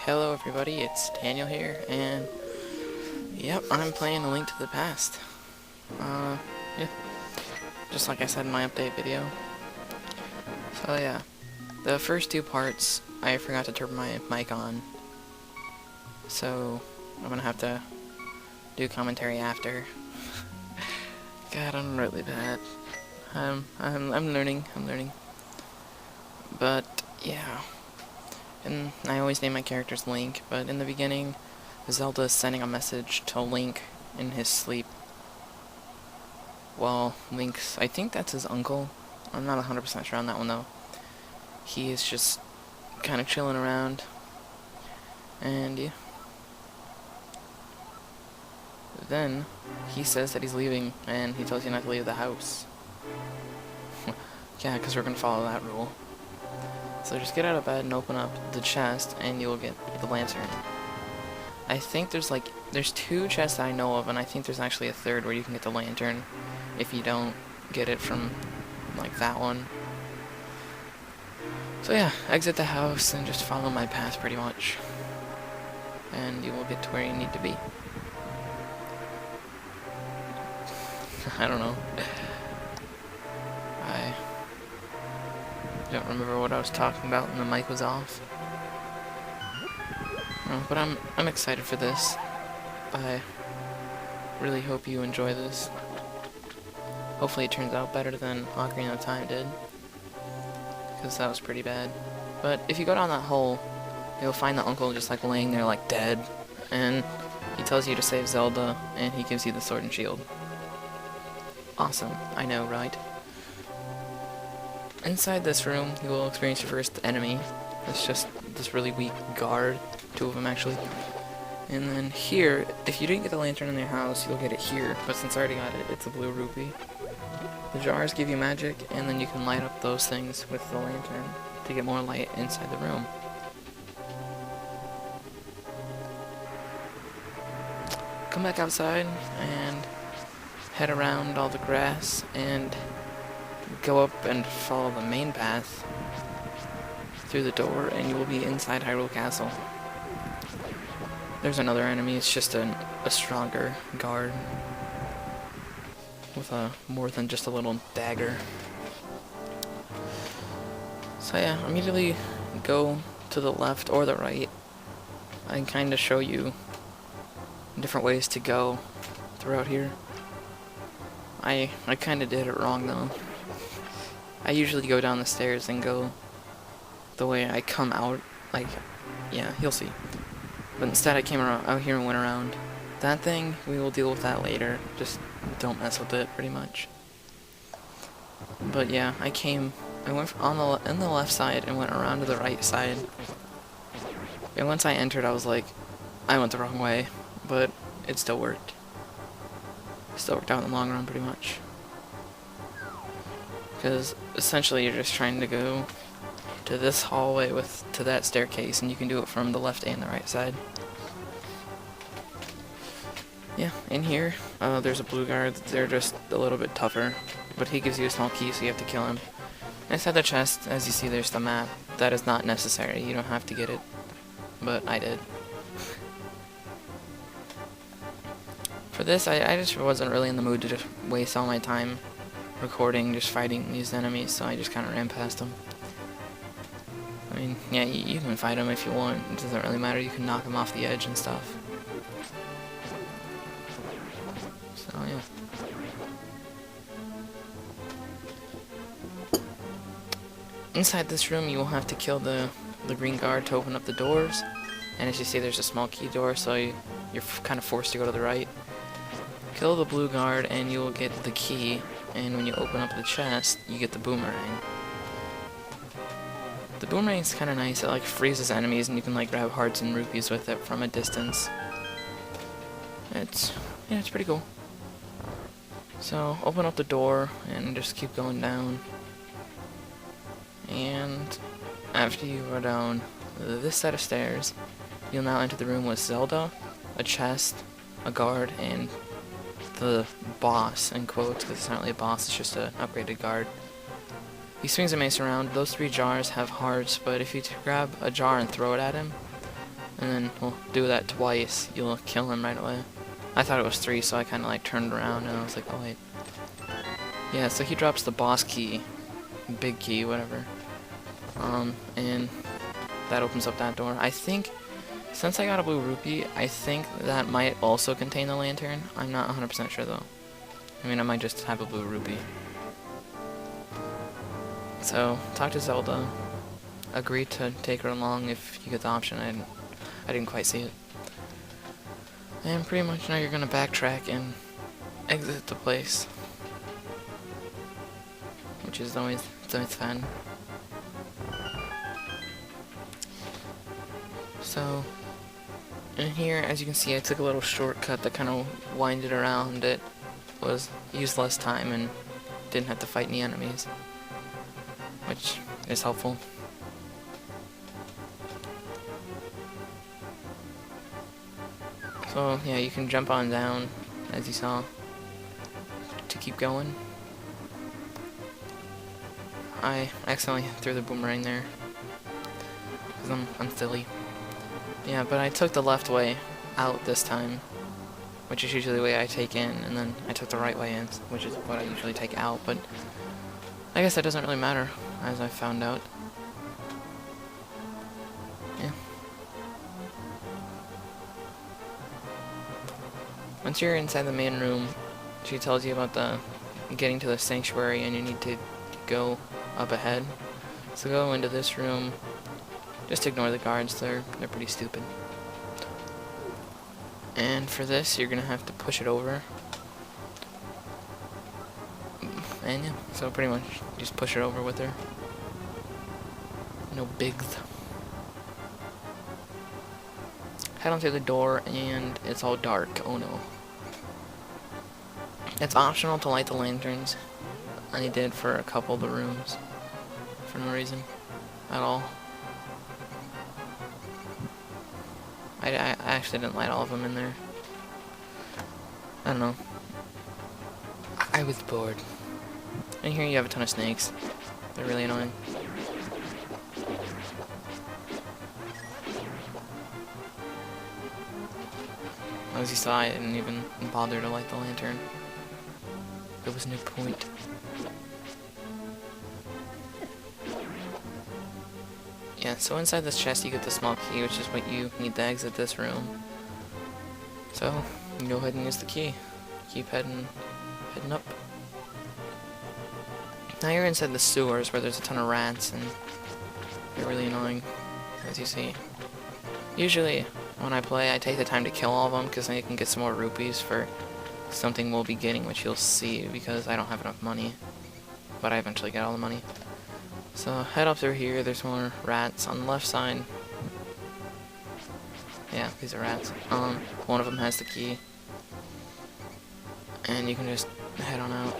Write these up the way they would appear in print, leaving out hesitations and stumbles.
Hello everybody, it's Daniel here, and yep, I'm playing A Link to the Past. Yeah, just like I said in my update video. So yeah, the first two parts, I forgot to turn my mic on, so I'm gonna have to do commentary after. God, I'm really bad. I'm learning, but yeah. And I always name my characters Link, but in the beginning, Zelda is sending a message to Link in his sleep. Well, Link's, I think that's his uncle. I'm not 100% sure on that one though. He is just kind of chilling around. And yeah. Then, he says that he's leaving, and he tells you not to leave the house. Yeah, because we're going to follow that rule. So just get out of bed and open up the chest, and you'll get the lantern. I think there's two chests that I know of, and I think there's actually a third where you can get the lantern if you don't get it from, like, that one. So yeah, exit the house and just follow my path pretty much. And you will get to where you need to be. I don't know. I don't remember what I was talking about when the mic was off. But I'm excited for this. I really hope you enjoy this. Hopefully it turns out better than Ocarina of Time did, because that was pretty bad. But if you go down that hole, you'll find the uncle just like laying there like dead, and he tells you to save Zelda, and he gives you the sword and shield. Awesome, I know, right? Inside this room, you will experience your first enemy. It's just this really weak guard. Two of them, actually. And then here, if you didn't get the lantern in your house, you'll get it here. But since I already got it, it's a blue rupee. The jars give you magic, and then you can light up those things with the lantern to get more light inside the room. Come back outside and head around all the grass and go up and follow the main path through the door, and you will be inside Hyrule Castle. There's another enemy. It's just a stronger guard with a more than just a little dagger. So yeah, immediately go to the left or the right. I can kind of show you different ways to go throughout here. I kind of did it wrong though. I usually go down the stairs and go the way I come out, like, yeah, you'll see. But instead I came out here and went around. That thing, we will deal with that later. Just don't mess with it, pretty much. But yeah, I went on the left side and went around to the right side. And once I entered, I was like, I went the wrong way, but it still worked. It still worked out in the long run, pretty much. Because essentially you're just trying to go to this hallway to that staircase, and you can do it from the left and the right side. Yeah, in here, there's a blue guard. They're just a little bit tougher, but he gives you a small key, so you have to kill him. Inside the chest, as you see, there's the map. That is not necessary. You don't have to get it, but I did. For this, I just wasn't really in the mood to just waste all my time recording just fighting these enemies, so I just kind of ran past them. I mean, yeah, you can fight them if you want. It doesn't really matter. You can knock them off the edge and stuff. So, yeah. Inside this room, you will have to kill the green guard to open up the doors. And as you see, there's a small key door, so you're kind of forced to go to the right. Kill the blue guard, and you will get the key. And when you open up the chest, you get the boomerang. The boomerang's kind of nice. It like freezes enemies, and you can like grab hearts and rupees with it from a distance. It's pretty cool. So open up the door and just keep going down. And after you go down this set of stairs, you'll now enter the room with Zelda, a chest, a guard, and the boss, in quotes, because it's not really a boss, it's just an upgraded guard. He swings a mace around. Those three jars have hearts, but if you grab a jar and throw it at him, And then we'll do that twice. You'll kill him right away. I thought it was 3, so I kind of like turned around and I was like, oh wait. Yeah, so he drops the boss key, big key, whatever. And that opens up that door. I think, since I got a blue rupee, I think that might also contain the lantern. I'm not 100% sure though. I mean, I might just have a blue rupee. So, talk to Zelda. Agree to take her along if you get the option. I didn't quite see it. And pretty much now you're gonna backtrack and exit the place, which is always fun. So, in here, as you can see, I took a little shortcut that kind of winded around. It used less time and didn't have to fight any enemies, which is helpful. So yeah, you can jump on down, as you saw, to keep going. I accidentally threw the boomerang there, because I'm silly. Yeah, but I took the left way out this time, which is usually the way I take in, and then I took the right way in, which is what I usually take out, but I guess that doesn't really matter, as I found out. Yeah. Once you're inside the main room, she tells you about getting to the sanctuary, and you need to go up ahead. So go into this room. Just ignore the guards, they're pretty stupid. And for this, you're gonna have to push it over. And yeah, so pretty much just push it over with her. No bigs. Head on through the door, and it's all dark. Oh no. It's optional to light the lanterns. I did for a couple of the rooms. For no reason at all. I actually didn't light all of them in there. I don't know. I was bored. And here you have a ton of snakes. They're really annoying. As you saw, I didn't even bother to light the lantern. There was no point. Yeah, so inside this chest you get the small key, which is what you need to exit this room. So, you go ahead and use the key. Keep heading up. Now you're inside the sewers where there's a ton of rats, and they're really annoying, as you see. Usually, when I play, I take the time to kill all of them, because then you can get some more rupees for something we'll be getting, which you'll see, because I don't have enough money. But I eventually get all the money. So, head up through here, there's more rats. On the left side... Yeah, these are rats. One of them has the key. And you can just head on out.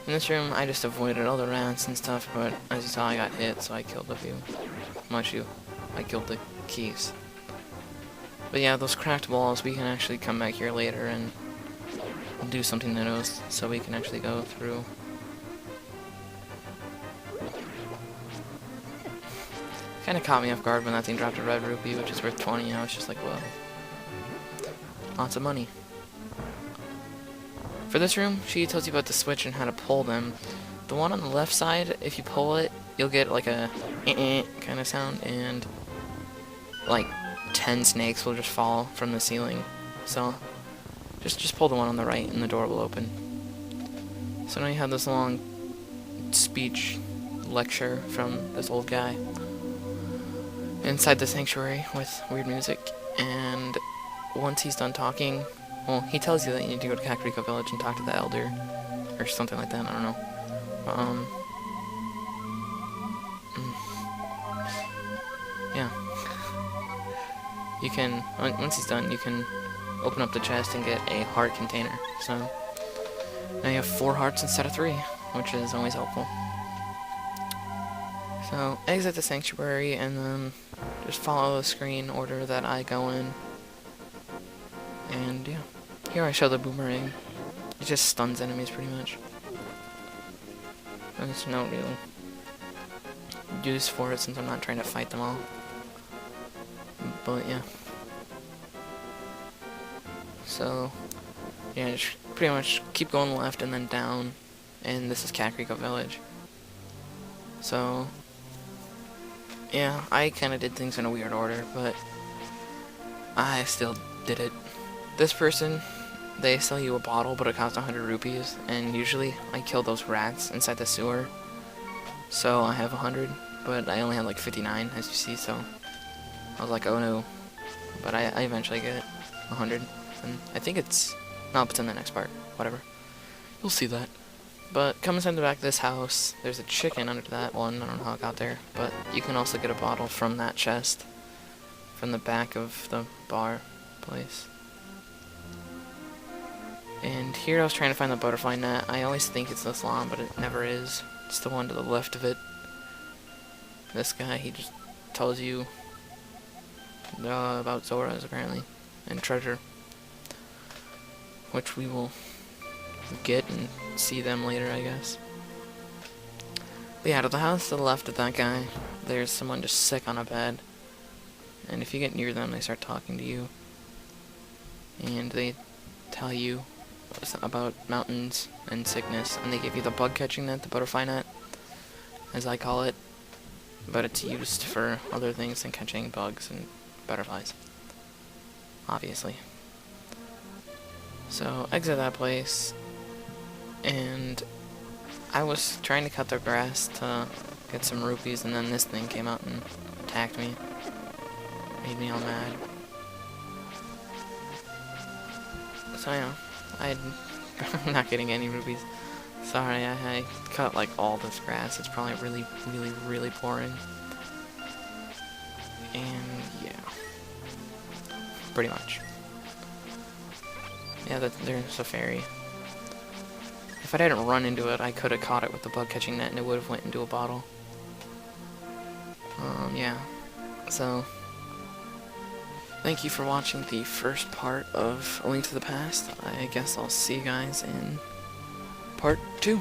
In this room, I just avoided all the rats and stuff, but as you saw, I got hit, so I killed a few. Much you. I killed the keys. But yeah, those cracked walls, we can actually come back here later and do something to those, so we can actually go through. Kinda caught me off guard when that thing dropped a red rupee, which is worth 20, and I was just like, whoa. Lots of money. For this room, she tells you about the switch and how to pull them. The one on the left side, if you pull it, you'll get like a kind of sound, and like 10 snakes will just fall from the ceiling. So just pull the one on the right and the door will open. So now you have this long speech lecture from this old guy inside the sanctuary with weird music, and once he's done talking, well, he tells you that you need to go to Kakariko village and talk to the elder or something like that, I don't know. Yeah. You can, once he's done, you can open up the chest and get a heart container. So, now you have 4 hearts instead of 3, which is always helpful. So, exit the sanctuary and then just follow the screen order that I go in. And yeah, here I show the boomerang. It just stuns enemies pretty much. There's no real use for it since I'm not trying to fight them all. But yeah. So, yeah, just pretty much keep going left and then down. And this is Kakariko Village. So, yeah, I kind of did things in a weird order, but I still did it. This person, they sell you a bottle, but it costs 100 rupees, and usually I kill those rats inside the sewer. So I have 100, but I only have like 59, as you see, so I was like, oh no. But I eventually get 100, and I think it's... no, it's in the next part, whatever. You'll see that. But come inside the back of this house, there's a chicken under that one, I don't know how it got there, but you can also get a bottle from that chest, from the back of the bar place. And here I was trying to find the butterfly net. I always think it's this long, but it never is. It's the one to the left of it. This guy, he just tells you about Zoras, apparently, and treasure, which we will get and see them later, I guess. But yeah, to the house to the left of that guy, there's someone just sick on a bed. And if you get near them, they start talking to you. And they tell you about mountains and sickness. And they give you the bug catching net, the butterfly net, as I call it. But it's used for other things than catching bugs and butterflies, obviously. So, exit that place. And I was trying to cut the grass to get some rupees, and then this thing came out and attacked me. Made me all mad. So yeah, I'm not getting any rupees. Sorry, I cut like all this grass. It's probably really pouring. And yeah, pretty much. Yeah, there's a fairy. If I didn't run into it, I could have caught it with the bug catching net and it would have went into a bottle. Yeah. So, thank you for watching the first part of A Link to the Past. I guess I'll see you guys in part 2.